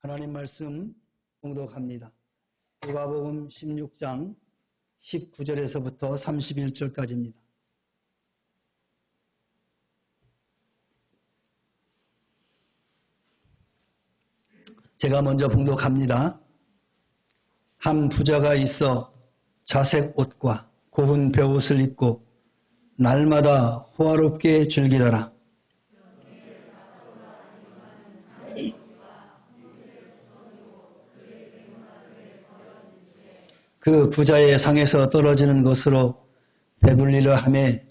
하나님 말씀 봉독합니다. 누가복음 16장 19절에서부터 31절까지입니다. 제가 먼저 봉독합니다. 한 부자가 있어 자색 옷과 고운 베옷을 입고 날마다 호화롭게 즐기더라. 그 부자의 상에서 떨어지는 것으로 배불리려 하매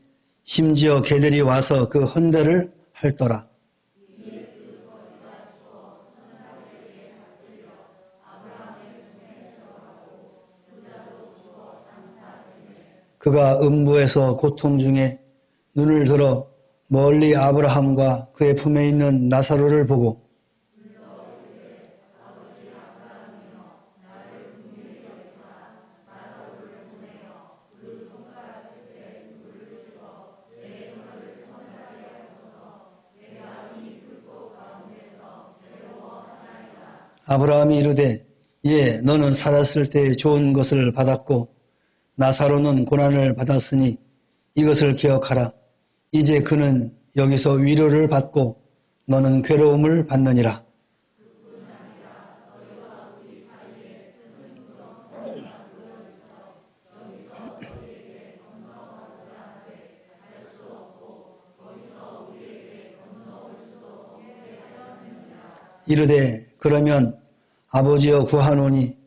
심지어 개들이 와서 그 헌대를 핥더라. 그가 음부에서 고통 중에 눈을 들어 멀리 아브라함과 그의 품에 있는 나사로를 보고 아브라함이 이르되 예, 너는 살았을 때 좋은 것을 받았고 나사로는 고난을 받았으니 이것을 기억하라. 이제 그는 여기서 위로를 받고 너는 괴로움을 받느니라. 이르되 그러면 아버지여 구하노니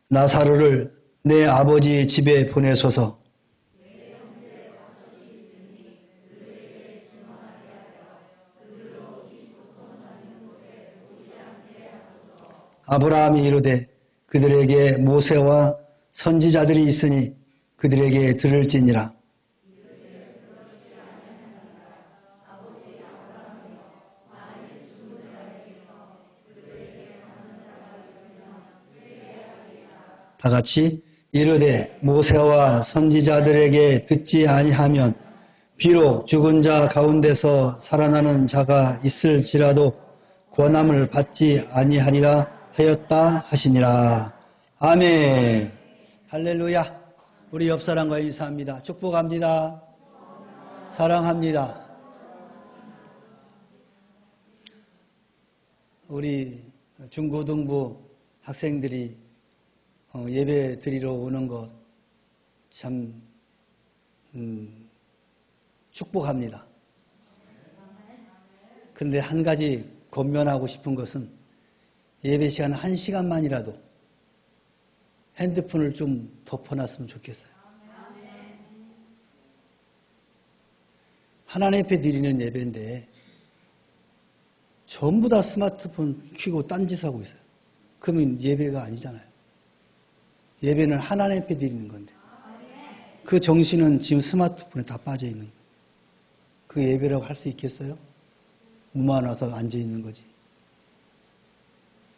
나사로를 내 아버지 집에 보내소서. 아브라함이 이르되 그들에게 모세와 선지자들이 있으니 그들에게 들을지니라. 다 같이 이르되 모세와 선지자들에게 듣지 아니하면 비록 죽은 자 가운데서 살아나는 자가 있을지라도 권함을 받지 아니하리라 하였다 하시니라. 아멘. 할렐루야. 우리 옆사람과 인사합니다. 축복합니다. 사랑합니다. 우리 중고등부 학생들이 예배 드리러 오는 것 참 축복합니다. 그런데 한 가지 권면하고 싶은 것은 예배 시간 1시간만이라도 핸드폰을 좀 덮어놨으면 좋겠어요. 하나님 앞에 드리는 예배인데 전부 다 스마트폰 켜고 딴짓하고 있어요. 그러면 예배가 아니잖아요. 예배는 하나님 앞에 드리는 건데 그 정신은 지금 스마트폰에 다 빠져 있는 거예요. 그 예배라고 할 수 있겠어요? 무만와서 앉아 있는 거지.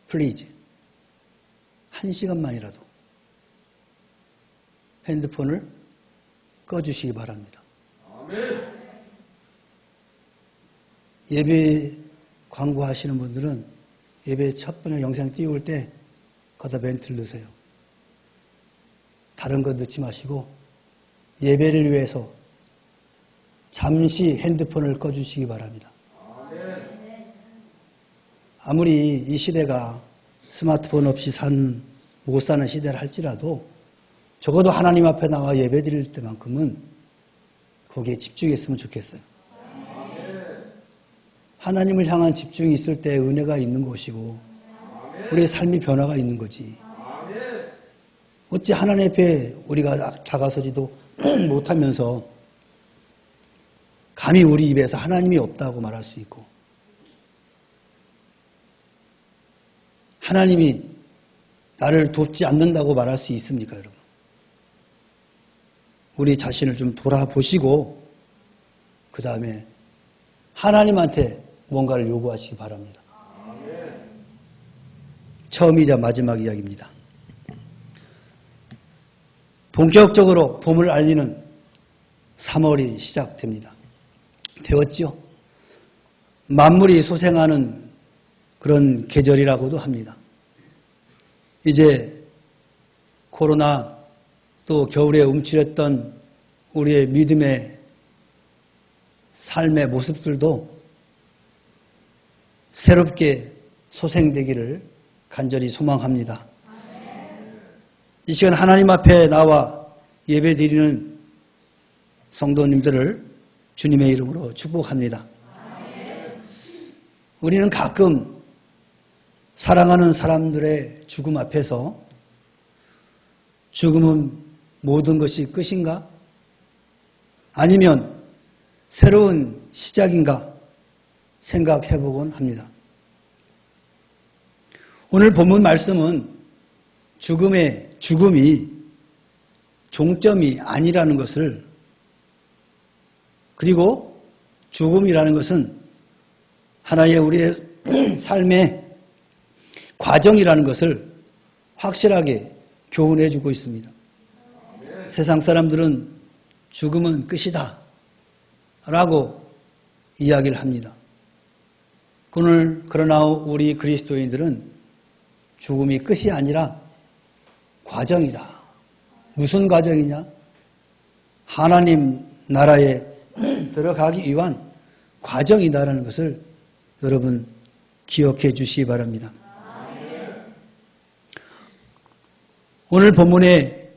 플리즈 1시간만이라도 핸드폰을 꺼주시기 바랍니다. 아멘. 예배 광고하시는 분들은 예배 첫 번째 영상 띄울 때 거기다 멘트를 넣으세요. 다른 거 넣지 마시고 예배를 위해서 잠시 핸드폰을 꺼주시기 바랍니다. 아무리 이 시대가 스마트폰 없이 못 사는 시대를 할지라도 적어도 하나님 앞에 나와 예배 드릴 때만큼은 거기에 집중했으면 좋겠어요. 하나님을 향한 집중이 있을 때 은혜가 있는 것이고 우리의 삶의 변화가 있는 거지. 어찌 하나님 앞에 우리가 다가서지도 못하면서 감히 우리 입에서 하나님이 없다고 말할 수 있고 하나님이 나를 돕지 않는다고 말할 수 있습니까, 여러분? 우리 자신을 좀 돌아보시고 그 다음에 하나님한테 뭔가를 요구하시기 바랍니다. 처음이자 마지막 이야기입니다. 본격적으로 봄을 알리는 3월이 시작됩니다. 되었지요? 만물이 소생하는 그런 계절이라고도 합니다. 이제 코로나 또 겨울에 움츠렸던 우리의 믿음의 삶의 모습들도 새롭게 소생되기를 간절히 소망합니다. 이 시간 하나님 앞에 나와 예배드리는 성도님들을 주님의 이름으로 축복합니다. 우리는 가끔 사랑하는 사람들의 죽음 앞에서 죽음은 모든 것이 끝인가? 아니면 새로운 시작인가 생각해보곤 합니다. 오늘 본문 말씀은 죽음이 종점이 아니라는 것을, 그리고 죽음이라는 것은 하나의 우리의 삶의 과정이라는 것을 확실하게 교훈해 주고 있습니다. 세상 사람들은 죽음은 끝이다 라고 이야기를 합니다. 그러나 우리 그리스도인들은 죽음이 끝이 아니라 과정이다. 무슨 과정이냐? 하나님 나라에 들어가기 위한 과정이다라는 것을 여러분 기억해 주시기 바랍니다. 오늘 본문에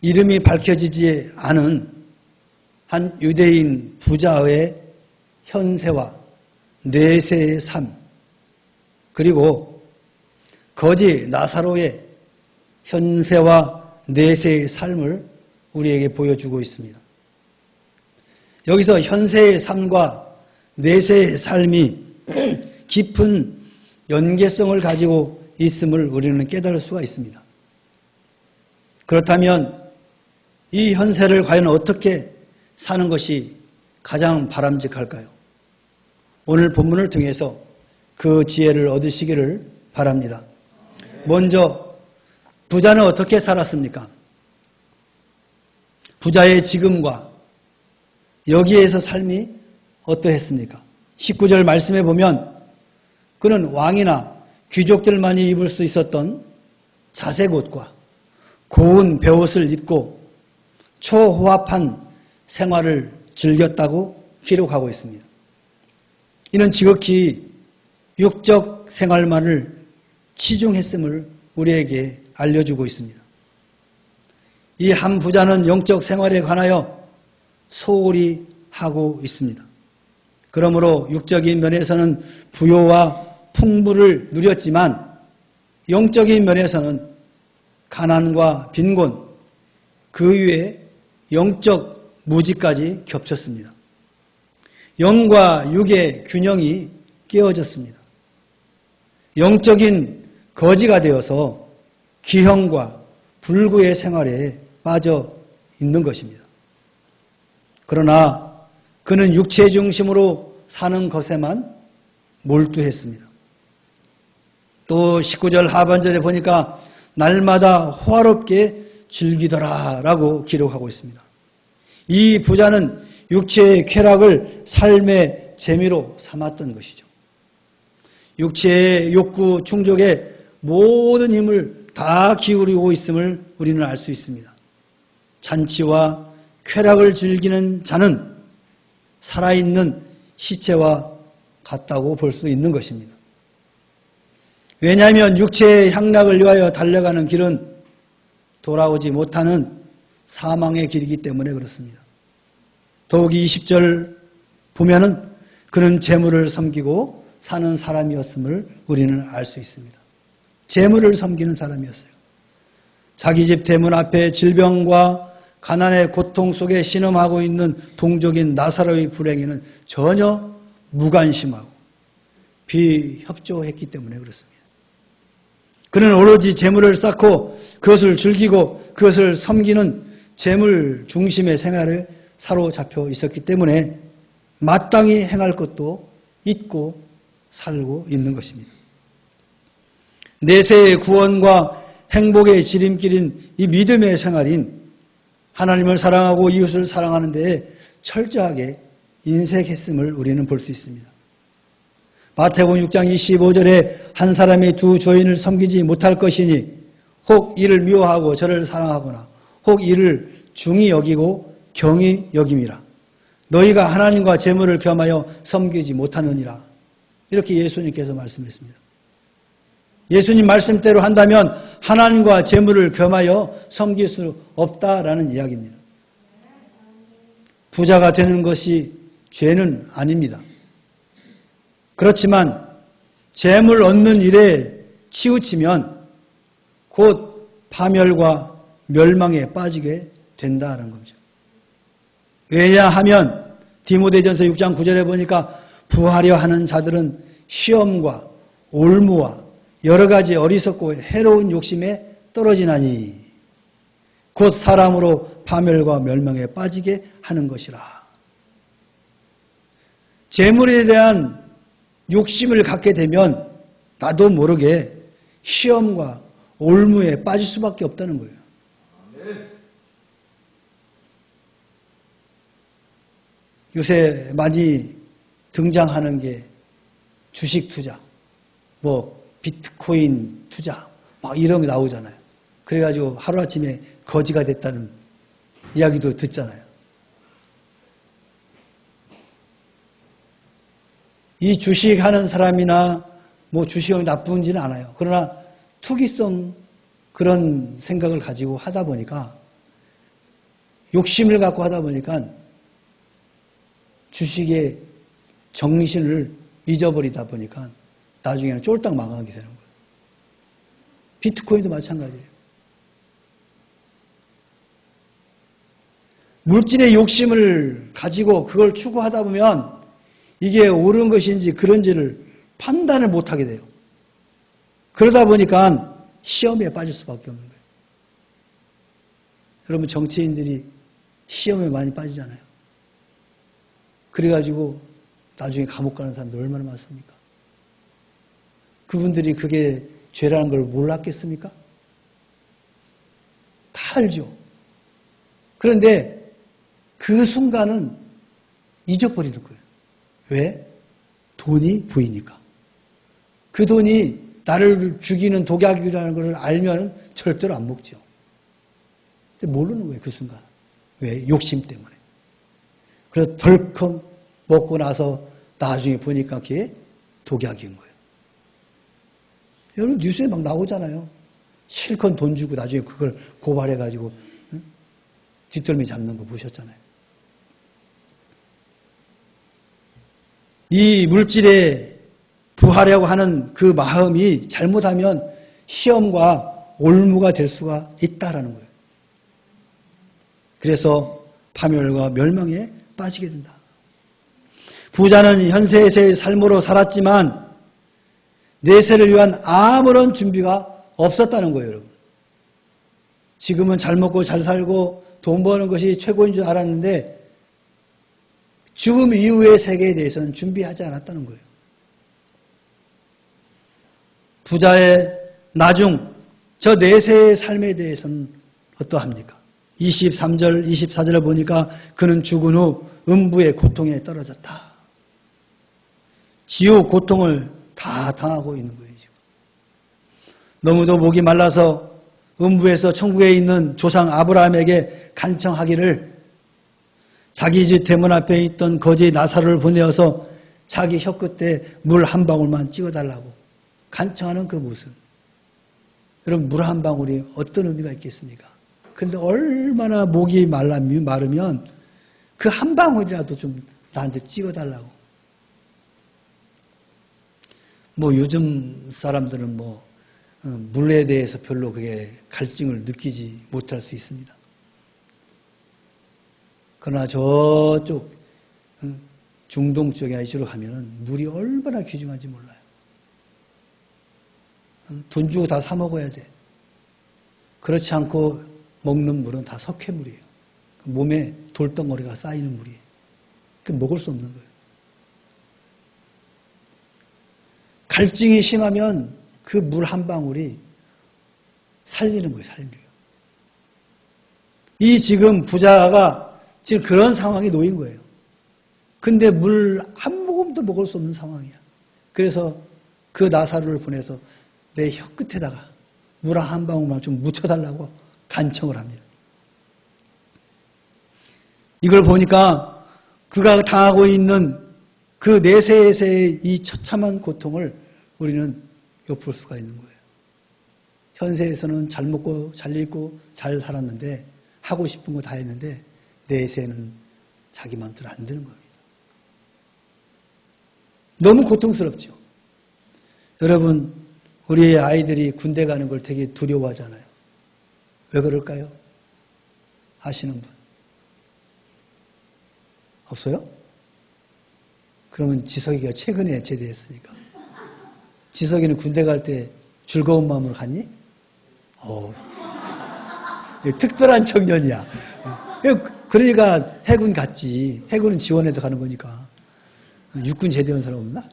이름이 밝혀지지 않은 한 유대인 부자의 현세와 내세의 삶, 그리고 거지 나사로의 현세와 내세의 삶을 우리에게 보여주고 있습니다. 여기서 현세의 삶과 내세의 삶이 깊은 연계성을 가지고 있음을 우리는 깨달을 수가 있습니다. 그렇다면 이 현세를 과연 어떻게 사는 것이 가장 바람직할까요? 오늘 본문을 통해서 그 지혜를 얻으시기를 바랍니다. 먼저 부자는 어떻게 살았습니까? 부자의 지금과 여기에서 삶이 어떠했습니까? 19절 말씀에 보면 그는 왕이나 귀족들만이 입을 수 있었던 자색 옷과 고운 베옷을 입고 초호합한 생활을 즐겼다고 기록하고 있습니다. 이는 지극히 육적 생활만을 치중했음을 우리에게 알려주고 있습니다. 이 한 부자는 영적 생활에 관하여 소홀히 하고 있습니다. 그러므로 육적인 면에서는 부요와 풍부를 누렸지만 영적인 면에서는 가난과 빈곤, 그 위에 영적 무지까지 겹쳤습니다. 영과 육의 균형이 깨어졌습니다. 영적인 거지가 되어서 기형과 불구의 생활에 빠져 있는 것입니다. 그러나 그는 육체 중심으로 사는 것에만 몰두했습니다. 또 19절 하반절에 보니까 날마다 호화롭게 즐기더라라고 기록하고 있습니다. 이 부자는 육체의 쾌락을 삶의 재미로 삼았던 것이죠. 육체의 욕구 충족에 모든 힘을 다 기울이고 있음을 우리는 알 수 있습니다. 잔치와 쾌락을 즐기는 자는 살아있는 시체와 같다고 볼 수 있는 것입니다. 왜냐하면 육체의 향락을 위하여 달려가는 길은 돌아오지 못하는 사망의 길이기 때문에 그렇습니다. 더욱이 20절 보면은 그는 재물을 섬기고 사는 사람이었음을 우리는 알 수 있습니다. 재물을 섬기는 사람이었어요. 자기 집 대문 앞에 질병과 가난의 고통 속에 신음하고 있는 동족인 나사로의 불행에는 전혀 무관심하고 비협조했기 때문에 그렇습니다. 그는 오로지 재물을 쌓고 그것을 즐기고 그것을 섬기는 재물 중심의 생활에 사로잡혀 있었기 때문에 마땅히 행할 것도 잊고 살고 있는 것입니다. 내세의 구원과 행복의 지름길인 이 믿음의 생활인 하나님을 사랑하고 이웃을 사랑하는 데에 철저하게 인색했음을 우리는 볼 수 있습니다. 마태복음 6장 25절에 한 사람이 두 조인을 섬기지 못할 것이니 혹 이를 미워하고 저를 사랑하거나 혹 이를 중히 여기고 경히 여김이라. 너희가 하나님과 재물을 겸하여 섬기지 못하느니라. 이렇게 예수님께서 말씀했습니다. 예수님 말씀대로 한다면 하나님과 재물을 겸하여 섬길 수 없다라는 이야기입니다. 부자가 되는 것이 죄는 아닙니다. 그렇지만 재물 얻는 일에 치우치면 곧 파멸과 멸망에 빠지게 된다는 거죠. 왜냐하면 디모데전서 6장 9절에 보니까 부하려 하는 자들은 시험과 올무와 여러 가지 어리석고 해로운 욕심에 떨어지나니 곧 사람으로 파멸과 멸망에 빠지게 하는 것이라. 재물에 대한 욕심을 갖게 되면 나도 모르게 시험과 올무에 빠질 수밖에 없다는 거예요. 요새 많이 등장하는 게 주식 투자, 뭐 비트코인 투자, 막 이런 게 나오잖아요. 그래가지고 하루아침에 거지가 됐다는 이야기도 듣잖아요. 이 주식하는 사람이나 뭐 주식이 나쁜지는 않아요. 그러나 투기성 그런 생각을 가지고 하다 보니까 욕심을 갖고 하다 보니까 주식의 정신을 잊어버리다 보니까 나중에는 쫄딱 망하게 되는 거예요. 비트코인도 마찬가지예요. 물질의 욕심을 가지고 그걸 추구하다 보면 이게 옳은 것인지 그런지를 판단을 못하게 돼요. 그러다 보니까 시험에 빠질 수밖에 없는 거예요. 여러분 정치인들이 시험에 많이 빠지잖아요. 그래가지고 나중에 감옥 가는 사람들 얼마나 많습니까? 그분들이 그게 죄라는 걸 몰랐겠습니까? 다 알죠. 그런데 그 순간은 잊어버리는 거예요. 왜? 돈이 보이니까. 그 돈이 나를 죽이는 독약이라는 것을 알면 절대로 안 먹죠. 근데 모르는 거예요, 그 순간. 왜? 욕심 때문에. 그래서 덜컥 먹고 나서 나중에 보니까 그게 독약인 거예요. 여러분 뉴스에 막 나오잖아요. 실컷 돈 주고 나중에 그걸 고발해가지고 응? 뒷덜미 잡는 거 보셨잖아요. 이 물질에 부하려고 하는 그 마음이 잘못하면 시험과 올무가 될 수가 있다라는 거예요. 그래서 파멸과 멸망에 빠지게 된다. 부자는 현세에서의 삶으로 살았지만 내세를 위한 아무런 준비가 없었다는 거예요, 여러분. 지금은 잘 먹고 잘 살고 돈 버는 것이 최고인 줄 알았는데 죽음 이후의 세계에 대해서는 준비하지 않았다는 거예요. 부자의 나중, 저 내세의 삶에 대해서는 어떠합니까? 23절, 24절을 보니까 그는 죽은 후 음부의 고통에 떨어졌다. 지옥 고통을 다 당하고 있는 거예요. 지금. 너무도 목이 말라서 음부에서 천국에 있는 조상 아브라함에게 간청하기를 자기 집 대문 앞에 있던 거지 나사로를 보내어서 자기 혀끝에 물 한 방울만 찍어달라고 간청하는 그 모습. 여러분 물 한 방울이 어떤 의미가 있겠습니까? 근데 얼마나 목이 마르면 그 한 방울이라도 좀 나한테 찍어달라고. 뭐 요즘 사람들은 뭐 물에 대해서 별로 그게 갈증을 느끼지 못할 수 있습니다. 그러나 저쪽 중동 쪽에 아시로 가면은 물이 얼마나 귀중한지 몰라요. 돈 주고 다 사 먹어야 돼. 그렇지 않고 먹는 물은 다 석회물이에요. 몸에 돌덩어리가 쌓이는 물이에요. 그 먹을 수 없는 거예요. 갈증이 심하면 그 물 한 방울이 살리는 거예요, 살려요. 이 지금 부자가 지금 그런 상황에 놓인 거예요. 근데 물 한 모금도 먹을 수 없는 상황이야. 그래서 그 나사로를 보내서 내 혀끝에다가 물 한 방울만 좀 묻혀달라고 간청을 합니다. 이걸 보니까 그가 당하고 있는 그 내세에서의 이 처참한 고통을 우리는 엿볼 수가 있는 거예요. 현세에서는 잘 먹고 잘 입고 잘 살았는데 하고 싶은 거 다 했는데 내세에는 자기 마음대로 안 되는 겁니다. 너무 고통스럽죠. 여러분, 우리 아이들이 군대 가는 걸 되게 두려워하잖아요. 왜 그럴까요? 아시는 분? 없어요? 그러면 지석이가 최근에 제대했으니까. 지석이는 군대 갈 때 즐거운 마음으로 갔니? 특별한 청년이야. 그러니까 해군 갔지. 해군은 지원해도 가는 거니까. 육군 제대한 사람 없나?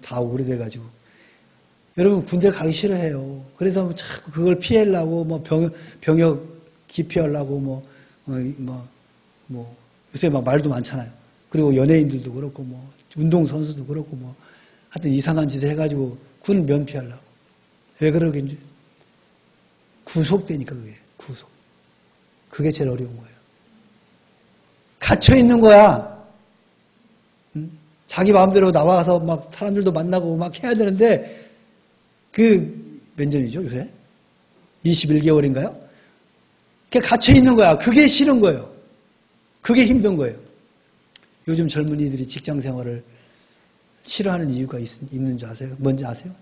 다 오래돼가지고. 여러분, 군대 가기 싫어해요. 그래서 자꾸 그걸 피하려고, 병역 기피하려고, 요새 막 말도 많잖아요. 그리고 연예인들도 그렇고, 운동선수도 그렇고, 하여튼 이상한 짓을 해가지고 군 면피하려고. 왜 그러겠지? 구속되니까 그게, 구속. 그게 제일 어려운 거예요. 갇혀있는 거야. 응? 자기 마음대로 나와서 막 사람들도 만나고 막 해야 되는데, 몇 년이죠, 요새? 21개월인가요? 그게 갇혀있는 거야. 그게 싫은 거예요. 그게 힘든 거예요. 요즘 젊은이들이 직장 생활을 싫어하는 이유가 있는 줄 아세요? 뭔지 아세요?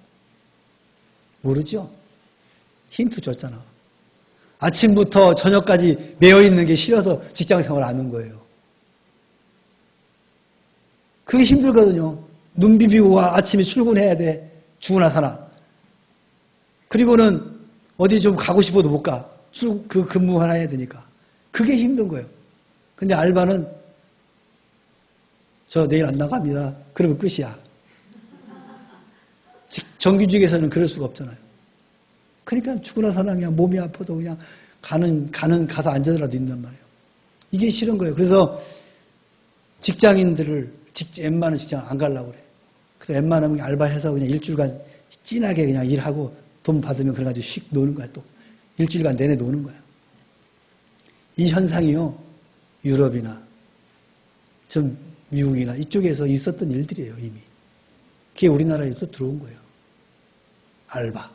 모르죠? 힌트 줬잖아. 아침부터 저녁까지 매여있는 게 싫어서 직장 생활 안 하는 거예요. 그게 힘들거든요. 눈 비비고 아침에 출근해야 돼. 죽으나 사나. 그리고는 어디 좀 가고 싶어도 못 가. 그 근무 하나 해야 되니까. 그게 힘든 거예요. 근데 알바는 저 내일 안 나갑니다. 그러면 끝이야. 정규직에서는 그럴 수가 없잖아요. 그러니까 죽으나 사나 그냥 몸이 아파도 그냥 가서 앉아서라도 있단 말이에요. 이게 싫은 거예요. 그래서 직장인들을 웬만한 직장 안 가려고 그래. 그래서 웬만하면 알바해서 그냥 일주일간 찐하게 그냥 일하고 돈 받으면 그래가지고 씩 노는 거야. 또 일주일간 내내 노는 거야. 이 현상이요, 유럽이나 좀 미국이나 이쪽에서 있었던 일들이에요. 이미. 그게 우리나라에 또 들어온 거예요. 알바.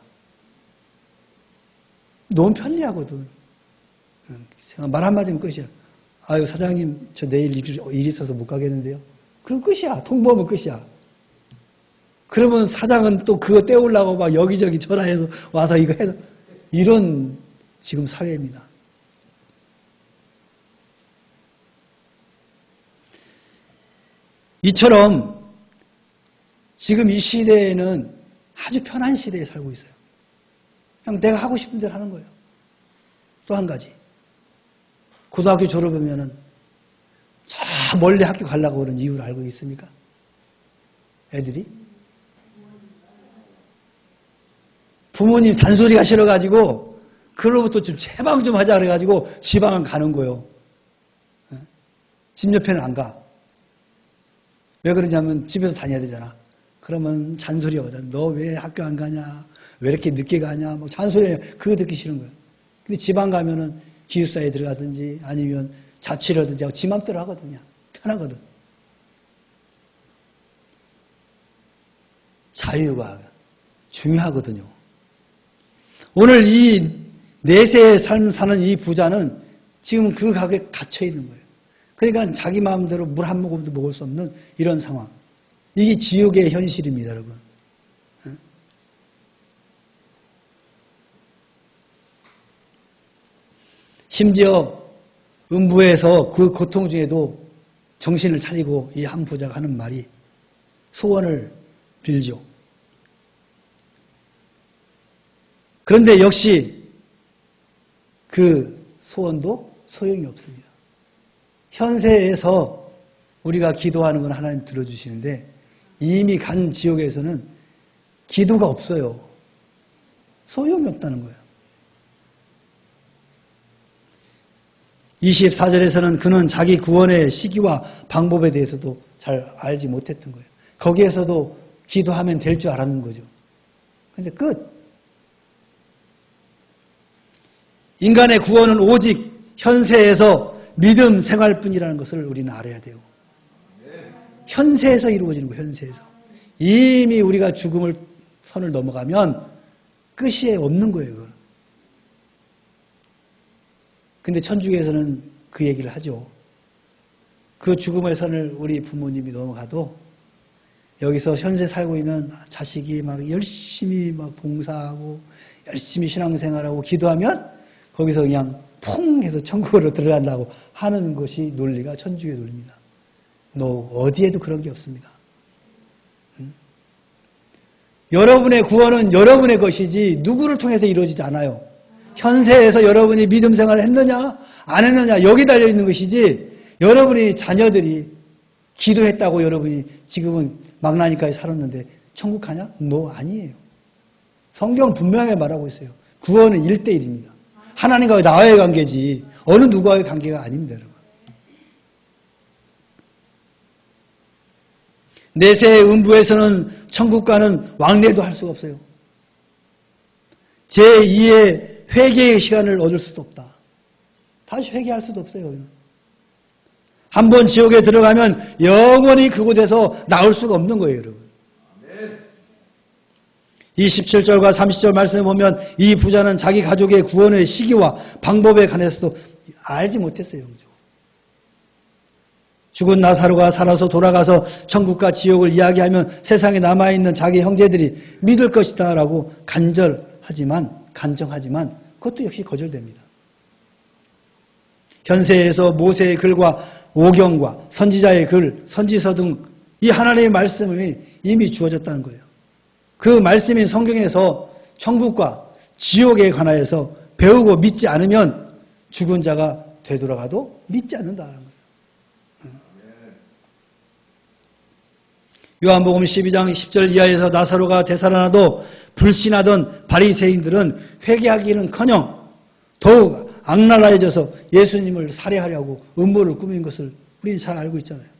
너무 편리하거든. 말 한마디면 끝이야. 아유, 사장님, 저 내일 일 있어서 못 가겠는데요. 그럼 끝이야. 통보하면 끝이야. 그러면 사장은 또 그거 떼우려고 막 여기저기 전화해서 와서 이거 해서. 이런 지금 사회입니다. 이처럼 지금 이 시대에는 아주 편한 시대에 살고 있어요. 그냥 내가 하고 싶은 대로 하는 거예요. 또 한 가지. 고등학교 졸업하면은 저 멀리 학교 가려고 그러는 이유를 알고 있습니까? 애들이? 부모님 잔소리가 싫어가지고 그로부터 좀 채방 좀 하자 그래가지고 지방은 가는 거예요. 집 옆에는 안 가. 왜 그러냐면 집에서 다녀야 되잖아. 그러면 잔소리 하거든. 너 왜 학교 안 가냐? 왜 이렇게 늦게 가냐? 뭐 잔소리, 그거 듣기 싫은 거예요. 근데 지방 가면은 기숙사에 들어가든지 아니면 자취를 하든지 하고 지 맘대로 하거든요. 편하거든. 자유가 중요하거든요. 오늘 이 내세의 삶 사는 이 부자는 지금 그 가게에 갇혀 있는 거예요. 그러니까 자기 마음대로 물 한 모금도 먹을 수 없는 이런 상황. 이게 지옥의 현실입니다, 여러분. 심지어 음부에서 그 고통 중에도 정신을 차리고 이 한 부자가 하는 말이 소원을 빌죠. 그런데 역시 그 소원도 소용이 없습니다. 현세에서 우리가 기도하는 건 하나님 들어주시는데 이미 간 지옥에서는 기도가 없어요. 소용이 없다는 거예요. 24절에서는 그는 자기 구원의 시기와 방법에 대해서도 잘 알지 못했던 거예요. 거기에서도 기도하면 될 줄 알았는 거죠. 근데 끝. 인간의 구원은 오직 현세에서 믿음 생활뿐이라는 것을 우리는 알아야 돼요. 현세에서 이루어지는 거예요. 현세에서. 이미 우리가 죽음을 선을 넘어가면 끝이 없는 거예요. 그건. 근데 천주교에서는 그 얘기를 하죠. 그 죽음의 선을 우리 부모님이 넘어가도 여기서 현세 살고 있는 자식이 막 열심히 막 봉사하고 열심히 신앙생활하고 기도하면 거기서 그냥 퐁 해서 천국으로 들어간다고 하는 것이 논리가 천주교의 논리입니다. 어디에도 그런 게 없습니다. 여러분의 구원은 여러분의 것이지 누구를 통해서 이루어지지 않아요. 현세에서 여러분이 믿음 생활을 했느냐 안 했느냐 여기 달려있는 것이지 여러분이 자녀들이 기도했다고 여러분이 지금은 망나니까지 살았는데 천국 가냐? 아니에요. 성경 분명하게 말하고 있어요. 구원은 1대1입니다. 하나님과 나와의 관계지 어느 누구와의 관계가 아닙니다. 여러분. 내세의 음부에서는 천국과는 왕래도 할 수가 없어요. 제2의 회개의 시간을 얻을 수도 없다. 다시 회개할 수도 없어요. 한번 지옥에 들어가면 영원히 그곳에서 나올 수가 없는 거예요. 여러분. 27절과 30절 말씀을 보면 이 부자는 자기 가족의 구원의 시기와 방법에 관해서도 알지 못했어요. 죽은 나사로가 살아서 돌아가서 천국과 지옥을 이야기하면 세상에 남아있는 자기 형제들이 믿을 것이다 라고 간정하지만 그것도 역시 거절됩니다. 현세에서 모세의 글과 오경과 선지자의 글, 선지서 등 이 하나님의 말씀이 이미 주어졌다는 거예요. 그 말씀인 성경에서 천국과 지옥에 관하여서 배우고 믿지 않으면 죽은 자가 되돌아가도 믿지 않는다는 거예요. 요한복음 12장 10절 이하에서 나사로가 되살아나도 불신하던 바리새인들은 회개하기는커녕 더욱 악랄해져서 예수님을 살해하려고 음모를 꾸민 것을 우리는 잘 알고 있잖아요.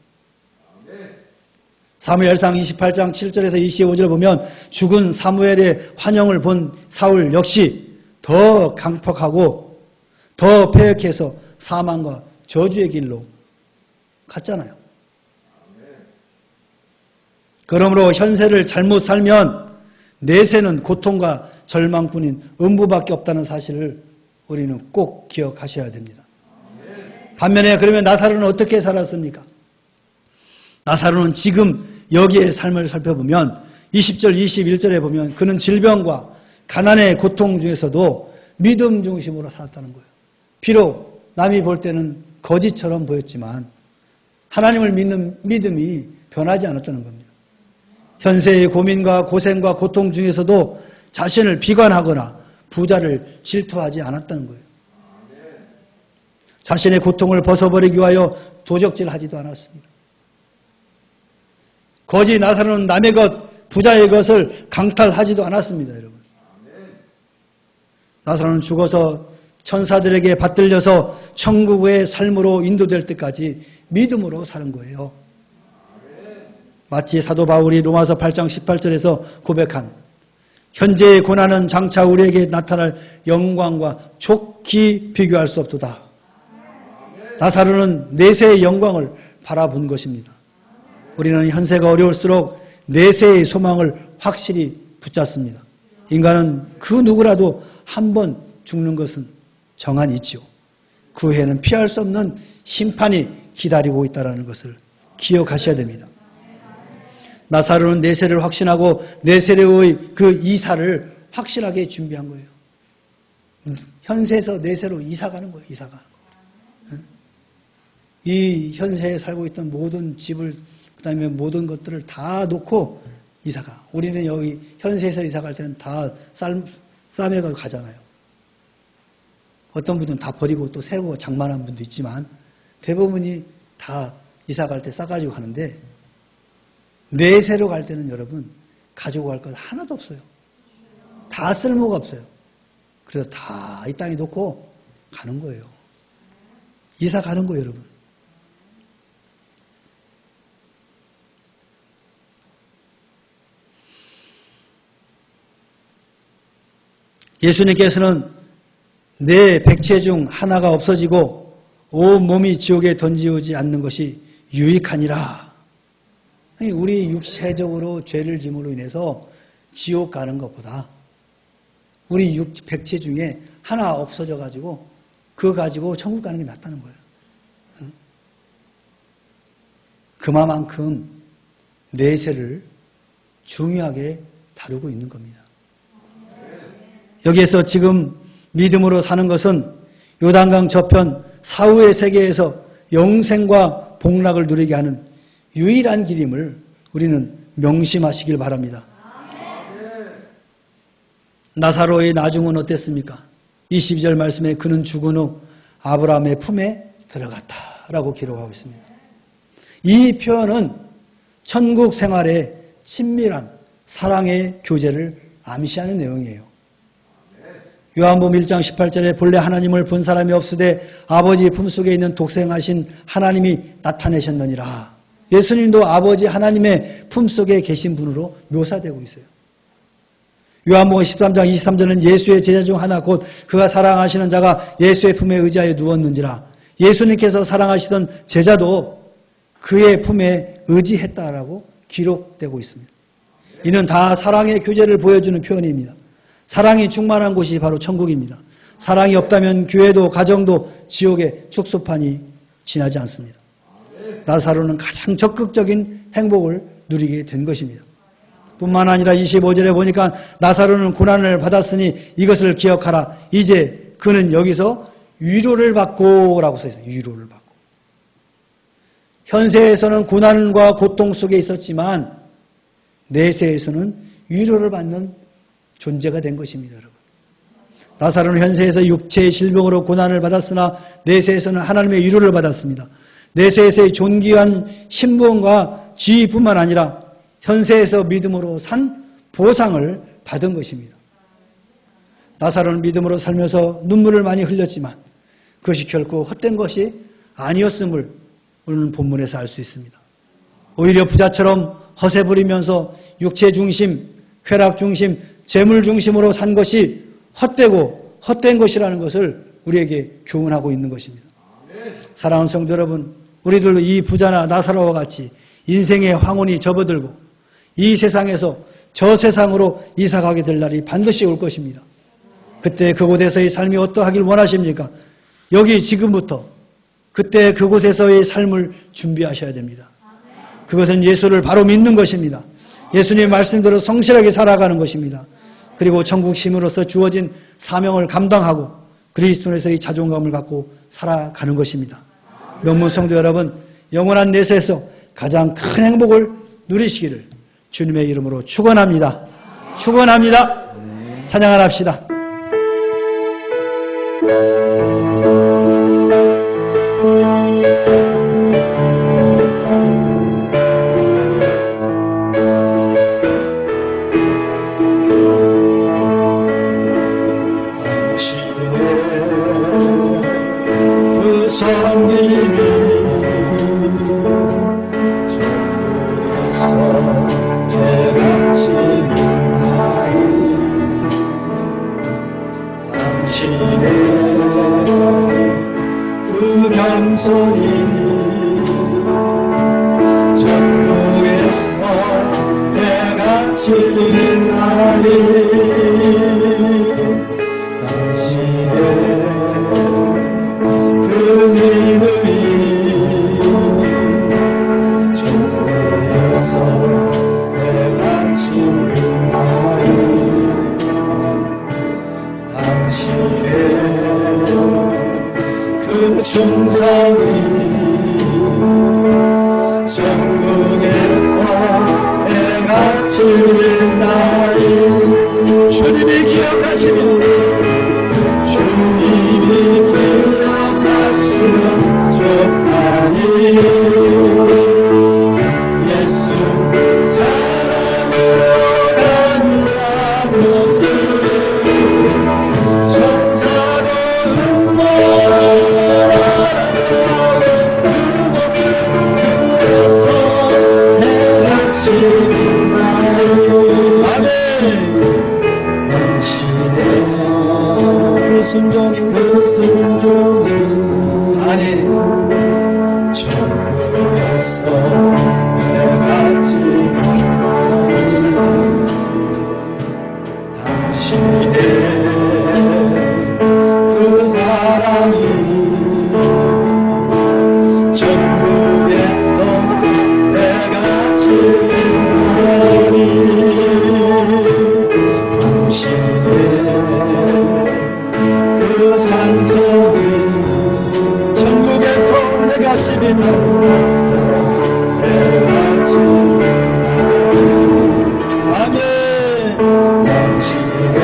사무엘상 28장 7절에서 25절 보면 죽은 사무엘의 환영을 본 사울 역시 더 강팍하고 더 패역해서 사망과 저주의 길로 갔잖아요. 그러므로 현세를 잘못 살면 내세는 고통과 절망뿐인 음부밖에 없다는 사실을 우리는 꼭 기억하셔야 됩니다. 반면에 그러면 나사로는 어떻게 살았습니까? 나사로는 지금 여기의 삶을 살펴보면 20절 21절에 보면 그는 질병과 가난의 고통 중에서도 믿음 중심으로 살았다는 거예요. 비록 남이 볼 때는 거짓처럼 보였지만 하나님을 믿는 믿음이 변하지 않았다는 겁니다. 현세의 고민과 고생과 고통 중에서도 자신을 비관하거나 부자를 질투하지 않았다는 거예요. 자신의 고통을 벗어버리기 위하여 도적질하지도 않았습니다. 거지 나사로는 남의 것, 부자의 것을 강탈하지도 않았습니다. 여러분. 나사로는 죽어서 천사들에게 받들려서 천국의 삶으로 인도될 때까지 믿음으로 사는 거예요. 마치 사도 바울이 로마서 8장 18절에서 고백한 현재의 고난은 장차 우리에게 나타날 영광과 좋게 비교할 수 없도다. 나사로는 내세의 영광을 바라본 것입니다. 우리는 현세가 어려울수록 내세의 소망을 확실히 붙잡습니다. 인간은 그 누구라도 한 번 죽는 것은 정한이 있죠. 그 후에는 피할 수 없는 심판이 기다리고 있다는 것을 기억하셔야 됩니다. 나사로는 내세를 확신하고 내세의 그 이사를 확실하게 준비한 거예요. 현세에서 내세로 이사가는 거예요. 이사가는 거예요. 이 현세에 살고 있던 모든 집을 그다음에 모든 것들을 다 놓고 이사가. 우리는 여기 현세에서 이사갈 때는 다 싸매고 가잖아요. 어떤 분들은 다 버리고 또 새로 장만한 분도 있지만 대부분이 다 이사갈 때 싸가지고 가는데 내세로 갈 때는 여러분 가지고 갈 것 하나도 없어요. 다 쓸모가 없어요. 그래서 다 이 땅에 놓고 가는 거예요. 이사 가는 거예요, 여러분. 예수님께서는 내 백체 중 하나가 없어지고 온 몸이 지옥에 던지지 않는 것이 유익하니라. 우리 육체적으로 죄를 짐으로 인해서 지옥 가는 것보다 우리 백체 중에 하나 없어져 가지고 그거 가지고 천국 가는 게 낫다는 거예요. 그만큼 내세를 중요하게 다루고 있는 겁니다. 여기에서 지금 믿음으로 사는 것은 요단강 저편 사후의 세계에서 영생과 복락을 누리게 하는 유일한 길임을 우리는 명심하시길 바랍니다. 나사로의 나중은 어땠습니까? 22절 말씀에 그는 죽은 후 아브라함의 품에 들어갔다라고 기록하고 있습니다. 이 표현은 천국 생활의 친밀한 사랑의 교제를 암시하는 내용이에요. 요한복음 1장 18절에 본래 하나님을 본 사람이 없으되 아버지 품속에 있는 독생하신 하나님이 나타내셨느니라. 예수님도 아버지 하나님의 품속에 계신 분으로 묘사되고 있어요. 요한복음 13장 23절은 예수의 제자 중 하나 곧 그가 사랑하시는 자가 예수의 품에 의지하여 누웠는지라. 예수님께서 사랑하시던 제자도 그의 품에 의지했다라고 기록되고 있습니다. 이는 다 사랑의 교제를 보여주는 표현입니다. 사랑이 충만한 곳이 바로 천국입니다. 사랑이 없다면 교회도 가정도 지옥의 축소판이 지나지 않습니다. 나사로는 가장 적극적인 행복을 누리게 된 것입니다. 뿐만 아니라 25절에 보니까 나사로는 고난을 받았으니 이것을 기억하라. 이제 그는 여기서 위로를 받고 라고 써 있어요. 위로를 받고. 현세에서는 고난과 고통 속에 있었지만 내세에서는 위로를 받는 존재가 된 것입니다. 여러분. 나사로는 현세에서 육체의 질병으로 고난을 받았으나 내세에서는 하나님의 위로를 받았습니다. 내세에서의 존귀한 신분과 지위뿐만 아니라 현세에서 믿음으로 산 보상을 받은 것입니다. 나사로는 믿음으로 살면서 눈물을 많이 흘렸지만 그것이 결코 헛된 것이 아니었음을 오늘 본문에서 알 수 있습니다. 오히려 부자처럼 허세 부리면서 육체 중심, 쾌락 중심, 재물 중심으로 산 것이 헛되고 헛된 것이라는 것을 우리에게 교훈하고 있는 것입니다. 사랑하는 성도 여러분, 우리들도 이 부자나 나사로와 같이 인생의 황혼이 접어들고 이 세상에서 저 세상으로 이사가게 될 날이 반드시 올 것입니다. 그때 그곳에서의 삶이 어떠하길 원하십니까? 여기 지금부터 그때 그곳에서의 삶을 준비하셔야 됩니다. 그것은 예수를 바로 믿는 것입니다. 예수님의 말씀대로 성실하게 살아가는 것입니다. 그리고 천국 시민으로서 주어진 사명을 감당하고 그리스도에서의 자존감을 갖고 살아가는 것입니다. 명문 성도 여러분, 영원한 내세에서 가장 큰 행복을 누리시기를 주님의 이름으로 축원합니다. 축원합니다. 찬양을 합시다. 당신의 순종이 아니 천국에서 내가 지금 당신의 그 사랑이 천국에서 내가 지금 당신의 그 찬송이 천국에서 내가 집이 나서 내가 집이 아멘 당신의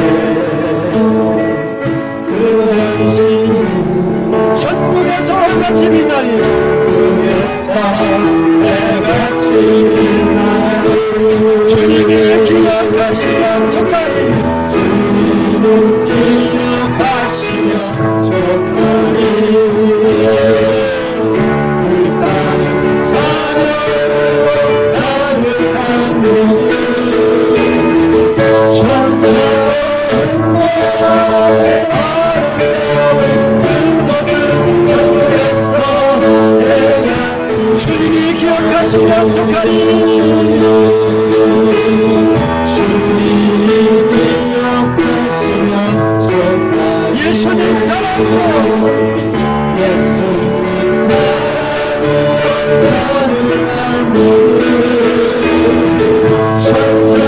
그 헌신이 천국에서 내가 집이 나니 그래서 내가 집이 나니 주님이 기억하시면 족하리 주님을 기억하시면 족하리 땅은 사랑으로 가득한 곳을 천사는 아름다운 그곳을 천국에서 내가 주님이 기억하시면 족하리 예수님 사랑으로 예수님 사랑으로 가득한 곳을 천사는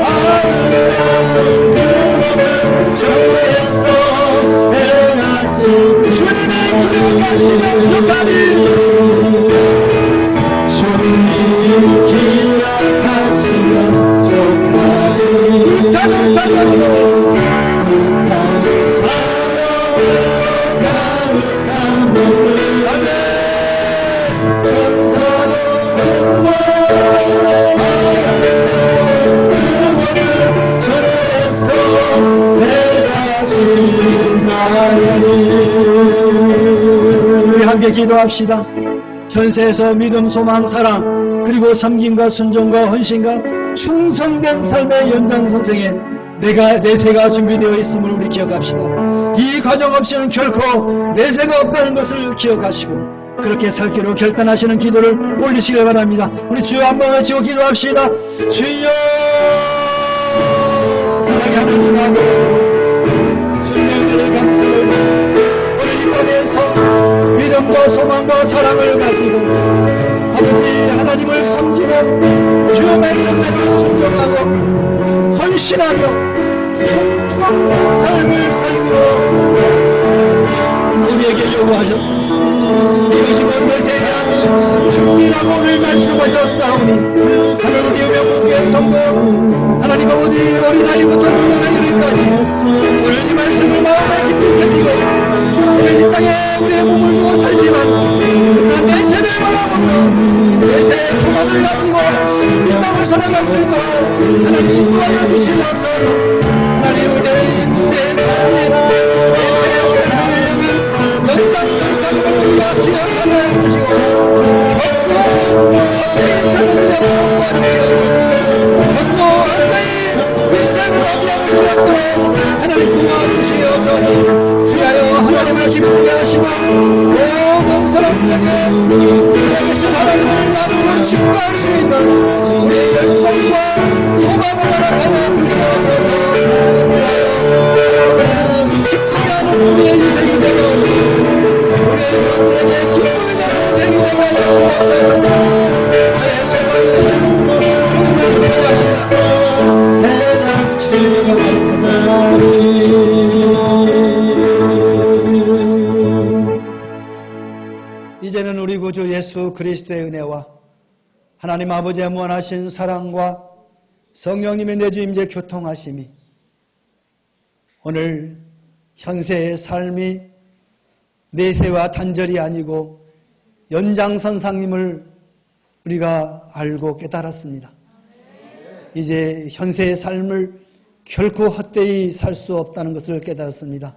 아름다운 그곳을 천국에서 내가 주님이 기억하시면 족하리 주님이 기억하시면 족하리 불타는 사랑으로 우리 함께 기도합시다. 현세에서 믿음, 소망, 사랑 그리고 섬김과 순종과 헌신과 충성된 삶의 연장선생에 내세가 준비되어 있음을 우리 기억합시다. 이 과정 없이는 결코 내세가 없다는 것을 기억하시고 그렇게 살기로 결단하시는 기도를 올리시길 바랍니다. 우리 주여 한번 외치고 기도합시다. 주여 사랑의 하나님하고 주님의 은혜를 감사를 오늘 이 땅에서 믿음과 소망과 사랑을 가지고 아버지 하나님을 섬기고 주의 말씀대로 순종하고 헌신하며 충성된 삶을 살기로 우리에게 요구하셨습니다. 이것이 곧 내세에 대한 준비라고 오늘 말씀하셨사오니 하늘 우리의 명문교회 성도 하나님 아버지 어린아이부터 노년아이들까지 오늘 이 말씀을 마음에 깊이 새기고 오늘 이 땅에 우리의 몸을 두고 살지만 내세를 바라보며 내세의 소망을 가지고 이 땅을 살아갈 수 있도록 하나님 인도하여 주시옵소서. 하나님 우리의 내세의 연장선상을 우리가 기억하여 주시고 하나님 도와주시옵소서. 주여 하나님을 기쁘게 하시고 모든 사람들에게 살아계신 하나님을 나누고 증거할 수 있는 우리의 열정과 소망을 허락하여 주시옵소서. 기쁘게 하는 우리의 인생이 되고 우리의 영혼들에게 기쁨이 되는 인생이 되게 하여 주옵소서. 나의 소망이 되신 주님을 찬양합니다. 이제는 우리 구주 예수 그리스도의 은혜와 하나님 아버지의 무한하신 사랑과 성령님의 내주 임재 교통하심이 오늘 현세의 삶이 내세와 단절이 아니고 연장선상임을 우리가 알고 깨달았습니다. 이제 현세의 삶을 결코 헛되이 살 수 없다는 것을 깨달았습니다.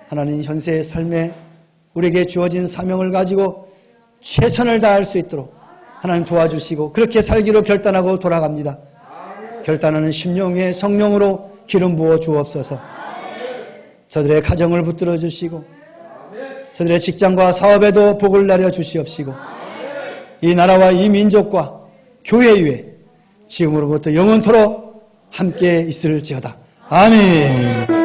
하나님 현세의 삶에 우리에게 주어진 사명을 가지고 최선을 다할 수 있도록 하나님 도와주시고 그렇게 살기로 결단하고 돌아갑니다. 결단하는 심령의 성령으로 기름 부어 주옵소서. 저들의 가정을 붙들어 주시고 저들의 직장과 사업에도 복을 내려 주시옵시고 이 나라와 이 민족과 교회 위에 지금으로부터 영원토록 함께 있을지어다. 아멘.